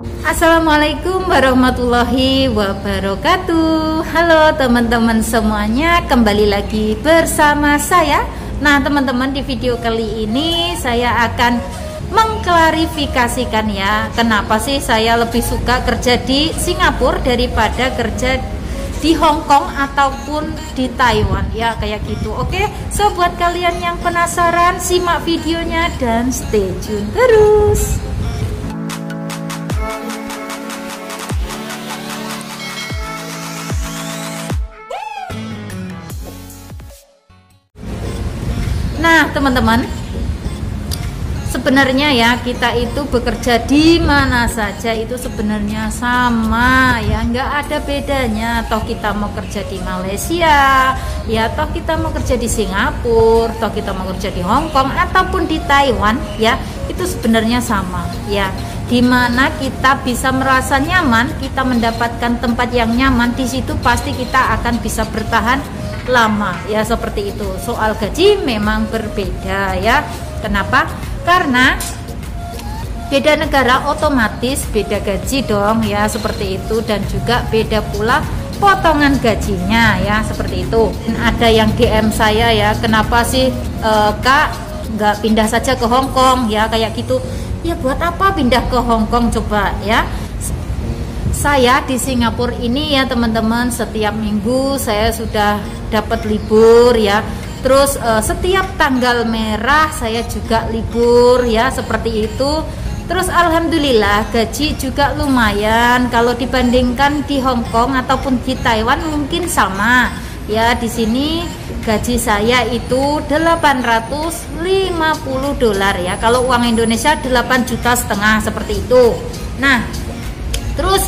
Assalamualaikum warahmatullahi wabarakatuh. Halo teman-teman semuanya, kembali lagi bersama saya. Nah teman-teman, di video kali ini saya akan mengklarifikasikan ya, kenapa sih saya lebih suka kerja di Singapura daripada kerja di Hong Kong ataupun di Taiwan ya, kayak gitu. Oke, so buat kalian yang penasaran, simak videonya dan stay tune terus. Nah teman-teman, sebenarnya ya kita itu bekerja di mana saja itu sebenarnya sama ya, nggak ada bedanya. Toh kita mau kerja di Malaysia ya, toh kita mau kerja di Singapura, toh kita mau kerja di Hong Kong ataupun di Taiwan ya, itu sebenarnya sama ya. Dimana kita bisa merasa nyaman, kita mendapatkan tempat yang nyaman, di situ pasti kita akan bisa bertahan lama ya, seperti itu. Soal gaji memang berbeda ya. Kenapa? Karena beda negara otomatis beda gaji dong ya, seperti itu. Dan juga beda pula potongan gajinya ya, seperti itu. Dan ada yang DM saya ya, kenapa sih Kak nggak pindah saja ke Hong Kong ya, kayak gitu. Ya buat apa pindah ke Hong Kong coba ya. Saya di Singapura ini ya teman-teman, setiap minggu saya sudah dapat libur ya. Terus setiap tanggal merah saya juga libur ya, seperti itu. Terus alhamdulillah gaji juga lumayan. Kalau dibandingkan di Hong Kong ataupun di Taiwan mungkin sama ya. Di sini gaji saya itu 850 dolar ya. Kalau uang Indonesia 8,5 juta seperti itu. Nah, terus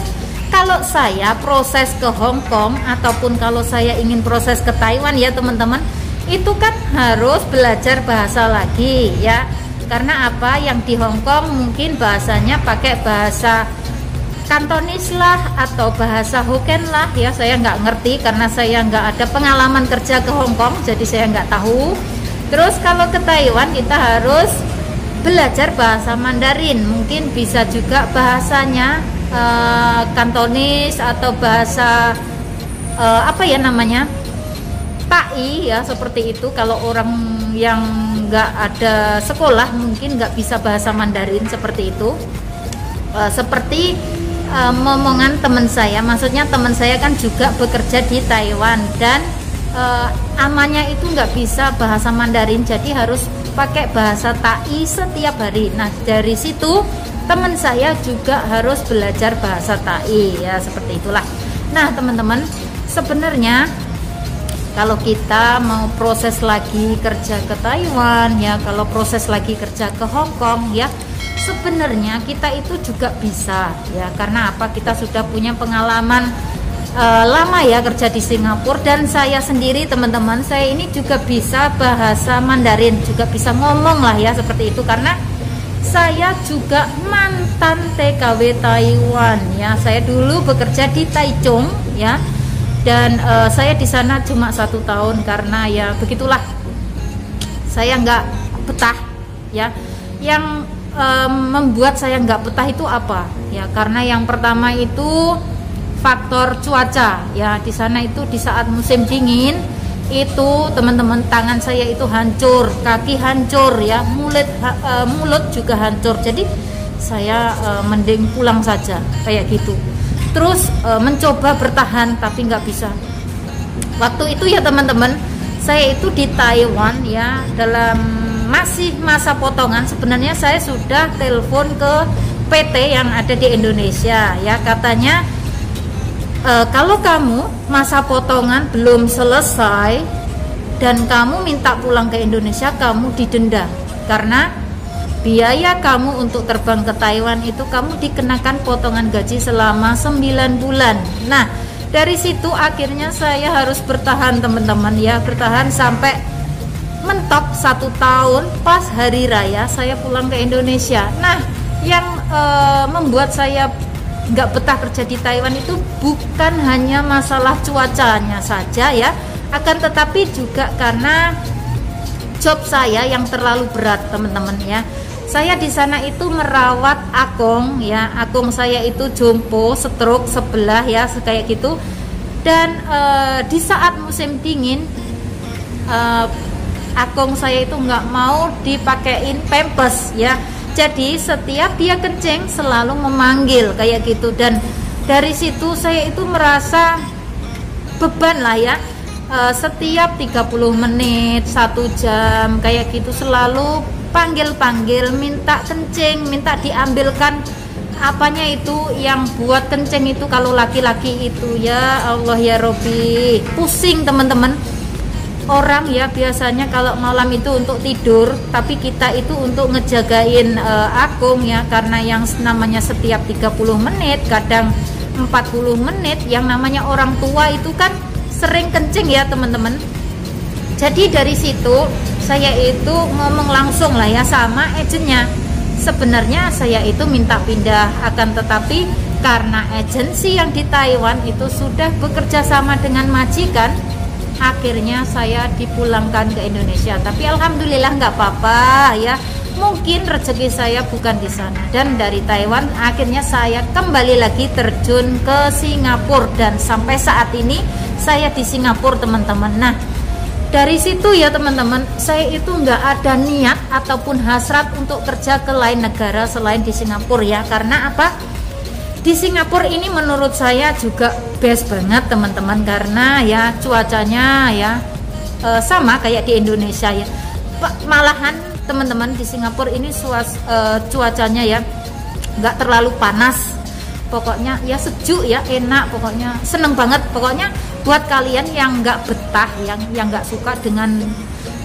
kalau saya proses ke Hong Kong ataupun kalau saya ingin proses ke Taiwan ya teman-teman, itu kan harus belajar bahasa lagi ya. Karena apa? Yang di Hong Kong mungkin bahasanya pakai bahasa Kantonis lah atau bahasa Hokkien lah ya, saya nggak ngerti karena saya nggak ada pengalaman kerja ke Hong Kong, jadi saya nggak tahu. Terus kalau ke Taiwan kita harus belajar bahasa Mandarin, mungkin bisa juga bahasanya Kantonis atau bahasa apa ya namanya, Tai ya, seperti itu. Kalau orang yang nggak ada sekolah mungkin nggak bisa bahasa Mandarin, seperti itu. Seperti momongan teman saya, maksudnya teman saya kan juga bekerja di Taiwan dan amannya itu nggak bisa bahasa Mandarin, jadi harus pakai bahasa Tai setiap hari. Nah dari situ teman saya juga harus belajar bahasa Tai ya, seperti itulah. Nah teman-teman, sebenarnya kalau kita mau proses lagi kerja ke Taiwan ya, kalau proses lagi kerja ke Hong Kong ya, sebenarnya kita itu juga bisa ya. Karena apa? Kita sudah punya pengalaman lama ya kerja di Singapura. Dan saya sendiri teman-teman, saya ini juga bisa bahasa Mandarin, juga bisa ngomong lah ya, seperti itu. Karena saya juga mantan TKW Taiwan ya. Saya dulu bekerja di Taichung ya, dan saya di sana cuma 1 tahun karena ya begitulah, saya nggak betah ya. Yang membuat saya nggak betah itu apa ya? Karena yang pertama itu faktor cuaca ya. Di sana itu di saat musim dingin itu teman-teman, tangan saya itu hancur, kaki hancur ya, mulut juga hancur. Jadi saya mending pulang saja kayak gitu. Terus mencoba bertahan tapi nggak bisa. Waktu itu ya teman-teman, saya itu di Taiwan ya, dalam masih masa potongan. Sebenarnya saya sudah telepon ke PT yang ada di Indonesia ya, katanya kalau kamu masa potongan belum selesai dan kamu minta pulang ke Indonesia, kamu didenda. Karena biaya kamu untuk terbang ke Taiwan itu kamu dikenakan potongan gaji selama 9 bulan. Nah dari situ akhirnya saya harus bertahan teman-teman ya, bertahan sampai mentok 1 tahun. Pas hari raya saya pulang ke Indonesia. Nah yang membuat saya nggak betah kerja di Taiwan itu bukan hanya masalah cuacanya saja ya, akan tetapi juga karena job saya yang terlalu berat teman-teman ya. Saya di sana itu merawat akong ya, akong saya itu jompo, stroke sebelah ya, kayak gitu. Dan di saat musim dingin, akong saya itu nggak mau dipakein pampers ya. Jadi setiap dia kencing selalu memanggil kayak gitu. Dan dari situ saya itu merasa beban lah ya. Setiap 30 menit, 1 jam kayak gitu selalu panggil-panggil, minta kencing, minta diambilkan apanya itu yang buat kencing itu kalau laki-laki itu. Ya Allah ya Robbi, pusing teman-teman. Orang ya biasanya kalau malam itu untuk tidur, tapi kita itu untuk ngejagain akung ya, karena yang namanya setiap 30 menit, kadang 40 menit, yang namanya orang tua itu kan sering kencing ya teman-teman. Jadi dari situ saya itu ngomong langsung lah ya sama agennya. Sebenarnya saya itu minta pindah, akan tetapi karena agensi yang di Taiwan itu sudah bekerja sama dengan majikan, akhirnya saya dipulangkan ke Indonesia. Tapi alhamdulillah nggak apa-apa ya. Mungkin rezeki saya bukan di sana. Dan dari Taiwan akhirnya saya kembali lagi terjun ke Singapura, dan sampai saat ini saya di Singapura teman-teman. Nah, dari situ ya teman-teman, saya itu nggak ada niat ataupun hasrat untuk kerja ke lain negara selain di Singapura ya. Karena apa? Di Singapura ini menurut saya juga best banget teman-teman, karena ya cuacanya ya sama kayak di Indonesia ya. Malahan teman-teman di Singapura ini cuacanya ya nggak terlalu panas, pokoknya ya sejuk ya, enak, pokoknya seneng banget. Pokoknya buat kalian yang nggak betah, yang nggak suka dengan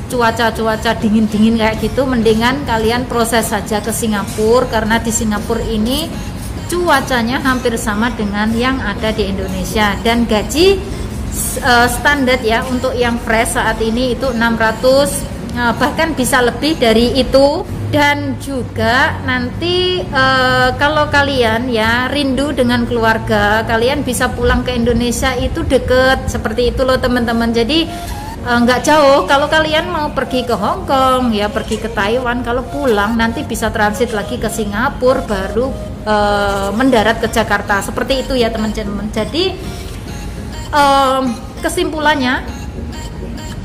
cuaca dingin kayak gitu, mendingan kalian proses saja ke Singapura, karena di Singapura ini cuacanya hampir sama dengan yang ada di Indonesia. Dan gaji standar ya untuk yang fresh saat ini itu 600, bahkan bisa lebih dari itu. Dan juga nanti kalau kalian ya rindu dengan keluarga, kalian bisa pulang ke Indonesia, itu deket seperti itu loh teman-teman. Jadi nggak jauh. Kalau kalian mau pergi ke Hong Kong ya, pergi ke Taiwan, kalau pulang nanti bisa transit lagi ke Singapura, baru mendarat ke Jakarta, seperti itu ya teman-teman. Jadi kesimpulannya,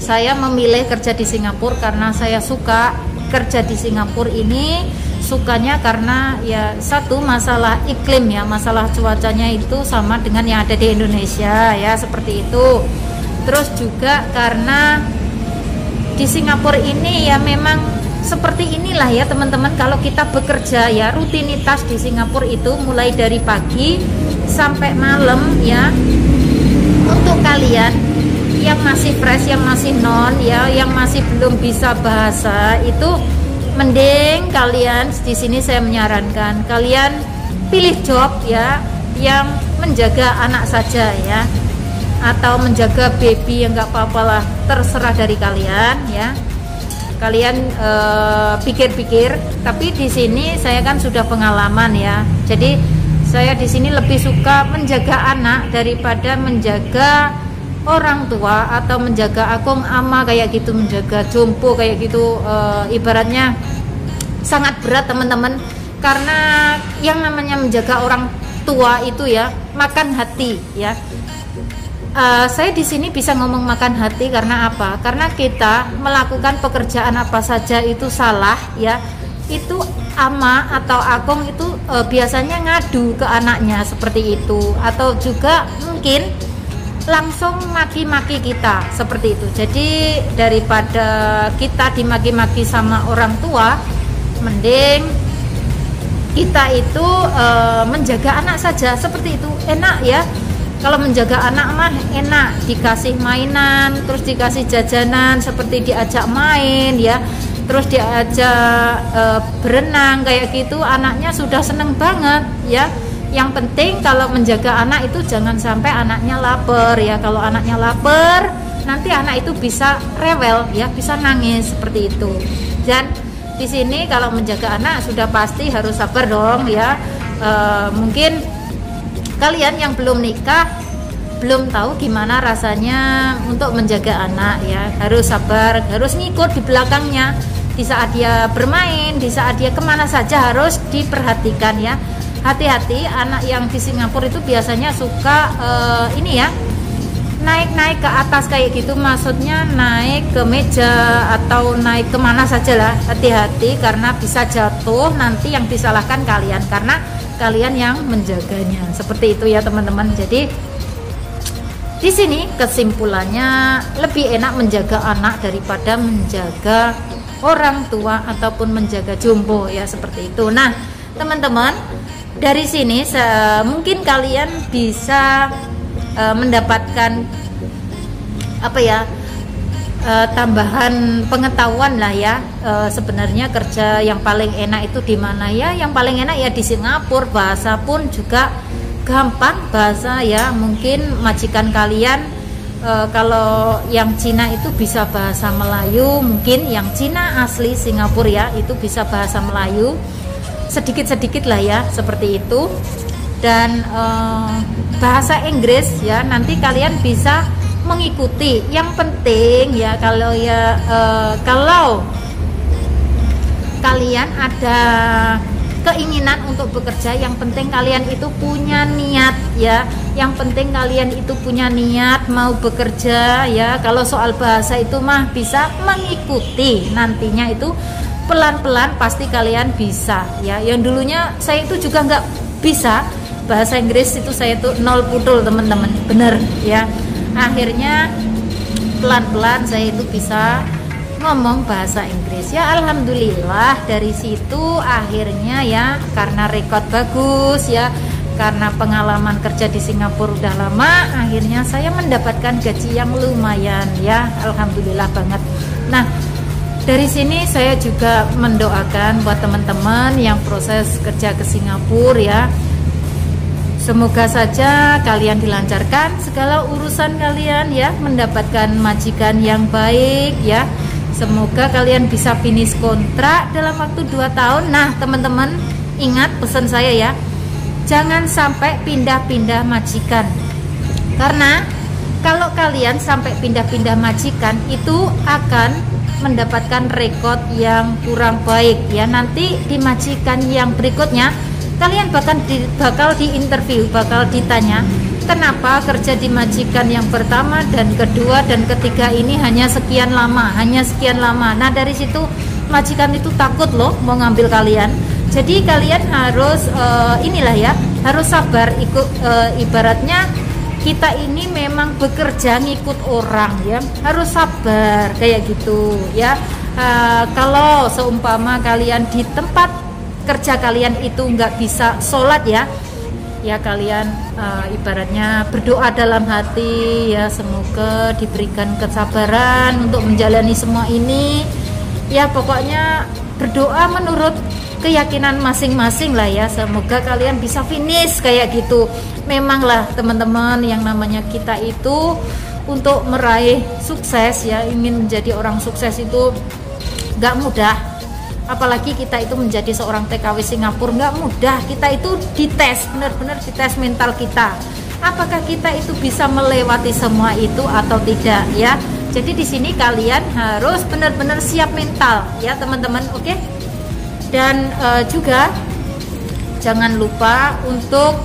saya memilih kerja di Singapura karena saya suka kerja di Singapura ini. Sukanya karena ya satu, masalah iklim ya, masalah cuacanya itu sama dengan yang ada di Indonesia ya, seperti itu. Terus juga karena di Singapura ini ya memang seperti inilah ya teman-teman, kalau kita bekerja ya, rutinitas di Singapura itu mulai dari pagi sampai malam ya. Untuk kalian yang masih fresh, yang masih non ya, yang masih belum bisa bahasa, itu mending kalian di sini saya menyarankan kalian pilih job ya yang menjaga anak saja ya, atau menjaga baby, yang nggak apa-apa lah, terserah dari kalian ya. Kalian pikir-pikir. Tapi di sini saya kan sudah pengalaman ya, jadi saya di sini lebih suka menjaga anak daripada menjaga orang tua atau menjaga akong ama kayak gitu, menjaga jompo kayak gitu. Ibaratnya sangat berat teman-teman, karena yang namanya menjaga orang tua itu ya makan hati ya. Saya di sini bisa ngomong makan hati karena apa? Karena kita melakukan pekerjaan apa saja itu salah ya, itu ama atau akong itu biasanya ngadu ke anaknya seperti itu, atau juga mungkin langsung maki-maki kita seperti itu. Jadi daripada kita dimaki-maki sama orang tua, mending kita itu menjaga anak saja, seperti itu. Enak ya, kalau menjaga anak mah enak, dikasih mainan, terus dikasih jajanan, seperti diajak main ya, terus diajak berenang kayak gitu, anaknya sudah seneng banget ya. Yang penting kalau menjaga anak itu jangan sampai anaknya lapar ya. Kalau anaknya lapar, nanti anak itu bisa rewel ya, bisa nangis seperti itu. Dan di sini kalau menjaga anak sudah pasti harus sabar dong ya. Mungkin kalian yang belum nikah belum tahu gimana rasanya untuk menjaga anak ya, harus sabar, harus ngikut di belakangnya. di saat dia bermain, di saat dia kemana saja harus diperhatikan ya. Hati-hati, anak yang di Singapura itu biasanya suka ini ya, naik-naik ke atas kayak gitu, maksudnya naik ke meja atau naik kemana saja lah. Hati-hati karena bisa jatuh, nanti yang disalahkan kalian karena kalian yang menjaganya. Seperti itu ya teman-teman. Jadi di sini kesimpulannya lebih enak menjaga anak daripada menjaga orang tua ataupun menjaga jompo ya, seperti itu. Nah teman-teman, dari sini mungkin kalian bisa mendapatkan apa ya, tambahan pengetahuan lah ya. Sebenarnya kerja yang paling enak itu di mana ya? Yang paling enak ya di Singapura. Bahasa pun juga gampang, bahasa ya. Mungkin majikan kalian kalau yang Cina itu bisa bahasa Melayu, mungkin yang Cina asli Singapura ya itu bisa bahasa Melayu sedikit-sedikit lah ya, seperti itu. Dan bahasa Inggris ya nanti kalian bisa mengikuti. Yang penting ya kalau kalian ada keinginan untuk bekerja, yang penting kalian itu punya niat ya. Yang penting kalian itu punya niat mau bekerja ya. Kalau soal bahasa itu mah bisa mengikuti, nantinya itu pelan-pelan pasti kalian bisa ya. Yang dulunya saya itu juga nggak bisa bahasa Inggris, itu saya tuh nol putul teman-teman, bener ya. Akhirnya pelan-pelan saya itu bisa ngomong bahasa Inggris ya. Alhamdulillah dari situ akhirnya ya, karena rekod bagus ya, karena pengalaman kerja di Singapura udah lama, akhirnya saya mendapatkan gaji yang lumayan ya. Alhamdulillah banget. Nah dari sini saya juga mendoakan buat teman-teman yang proses kerja ke Singapura ya, semoga saja kalian dilancarkan segala urusan kalian ya, mendapatkan majikan yang baik ya. Semoga kalian bisa finish kontrak dalam waktu 2 tahun. Nah teman-teman ingat pesan saya ya, jangan sampai pindah-pindah majikan. Karena kalau kalian sampai pindah-pindah majikan itu akan mendapatkan rekod yang kurang baik ya. Nanti di majikan yang berikutnya kalian bakal diinterview, bakal ditanya kenapa kerja di majikan yang pertama dan kedua dan ketiga ini hanya sekian lama. Nah dari situ majikan itu takut loh mau ngambil kalian. Jadi kalian harus inilah ya, harus sabar. Ibaratnya kita ini memang bekerja ngikut orang ya, harus sabar kayak gitu ya. Kalau seumpama kalian di tempat kerja kalian itu nggak bisa sholat ya, ya kalian ibaratnya berdoa dalam hati ya, semoga diberikan kesabaran untuk menjalani semua ini ya. Pokoknya berdoa menurut keyakinan masing-masing lah ya, semoga kalian bisa finish kayak gitu. Memanglah teman-teman, yang namanya kita itu untuk meraih sukses ya, ingin menjadi orang sukses itu nggak mudah. Apalagi kita itu menjadi seorang TKW Singapura nggak mudah. Kita itu dites, benar-benar dites mental kita. Apakah kita itu bisa melewati semua itu atau tidak ya? Jadi di sini kalian harus benar-benar siap mental ya teman-teman, oke? Dan juga jangan lupa untuk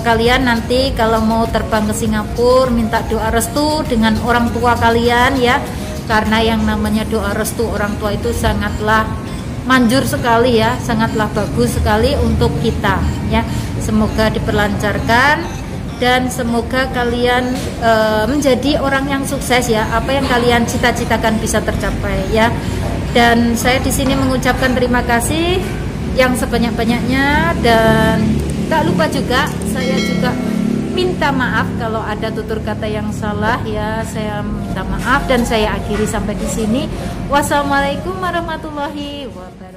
kalian nanti kalau mau terbang ke Singapura minta doa restu dengan orang tua kalian ya. Karena yang namanya doa restu orang tua itu sangatlah manjur sekali ya, sangatlah bagus sekali untuk kita ya. Semoga diperlancarkan dan semoga kalian menjadi orang yang sukses ya. Apa yang kalian cita-citakan bisa tercapai ya. Dan saya di sini mengucapkan terima kasih yang sebanyak-banyaknya, dan tak lupa juga saya juga minta maaf kalau ada tutur kata yang salah ya. Saya minta maaf dan saya akhiri sampai di sini. Wassalamualaikum warahmatullahi wabarakatuh.